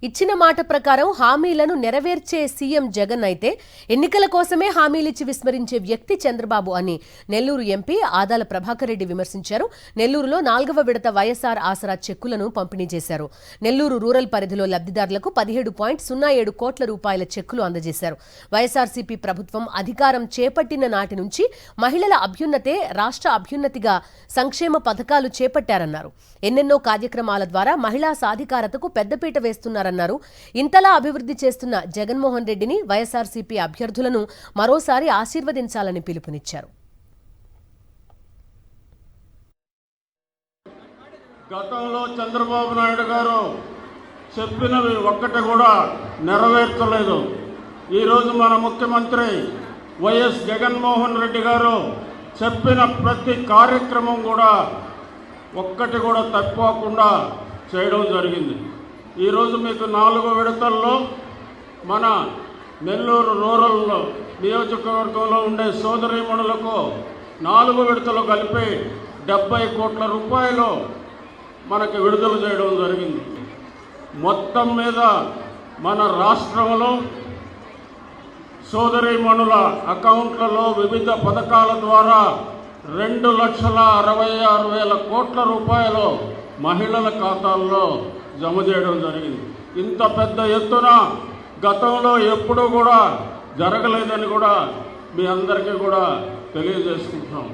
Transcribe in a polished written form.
ఇచ్చిన మాట ప్రకారం హామీలను నెరవేర్చే సీఎం జగన్ అయితే ఎన్నికల కోసమే హామీలిచ్చి విస్మరించే వ్యక్తి చంద్రబాబు అని నెల్లూరు ఎంపీ ఆదాల ప్రభాకర్ రెడ్డి విమర్శించారు. నెల్లూరులో 4వ విడత వైఎస్ఆర్ ఆసరా చెక్కులను పంపిణీ చేశారు. నెల్లూరు రూరల్ పరిధిలో లబ్ధిదారులకు 17.07 కోట్ల రూపాయల చెక్కులు అందజేశారు. వైఎస్ఆర్సీపీ ప్రభుత్వం అధికారం చేపట్టిన నాటి నుంచి మహిళల అభ్యున్నతే రాష్ట్ర అభ్యున్నతిగా సంక్షేమ పథకాలు చేపట్టారన్నారు. ఎన్నెన్నో కార్యక్రమాల ద్వారా మహిళా సాధికారతకు పెద్దపీట వేస్తున్నారు. ఇంతలా అభివృద్ధి చేస్తున్న జగన్మోహన్ రెడ్డిని వైఎస్ఆర్సీపీ అభ్యర్థులను మరోసారి ఆశీర్వదించాలని పిలుపునిచ్చారు. గతంలో చంద్రబాబు నాయుడు గారు చెప్పినవి ఒక్కటి కూడా నెరవేర్చలేదు. ఈరోజు మన ముఖ్యమంత్రి వైఎస్ జగన్మోహన్ రెడ్డి గారు చెప్పిన ప్రతి కార్యక్రమం కూడా ఒక్కటి కూడా తక్కువకుండా చేయడం జరిగింది. ఈరోజు మీకు 4 విడతల్లో మన నెల్లూరు రూరల్ నియోజకవర్గంలో ఉండే సోదరీమణులకు 4 విడతలు కలిపి 70 కోట్ల రూపాయలు మనకి విడుదల చేయడం జరిగింది. మొత్తం మీద మన రాష్ట్రంలో సోదరీమణుల అకౌంట్లలో వివిధ పథకాల ద్వారా 2,66,000 కోట్ల రూపాయలు మహిళల ఖాతాల్లో జమ చేయడం జరిగింది. ఇంత పెద్ద ఎత్తున గతంలో ఎప్పుడూ కూడా జరగలేదని కూడా మీ అందరికీ కూడా తెలియజేసుకుంటున్నాం.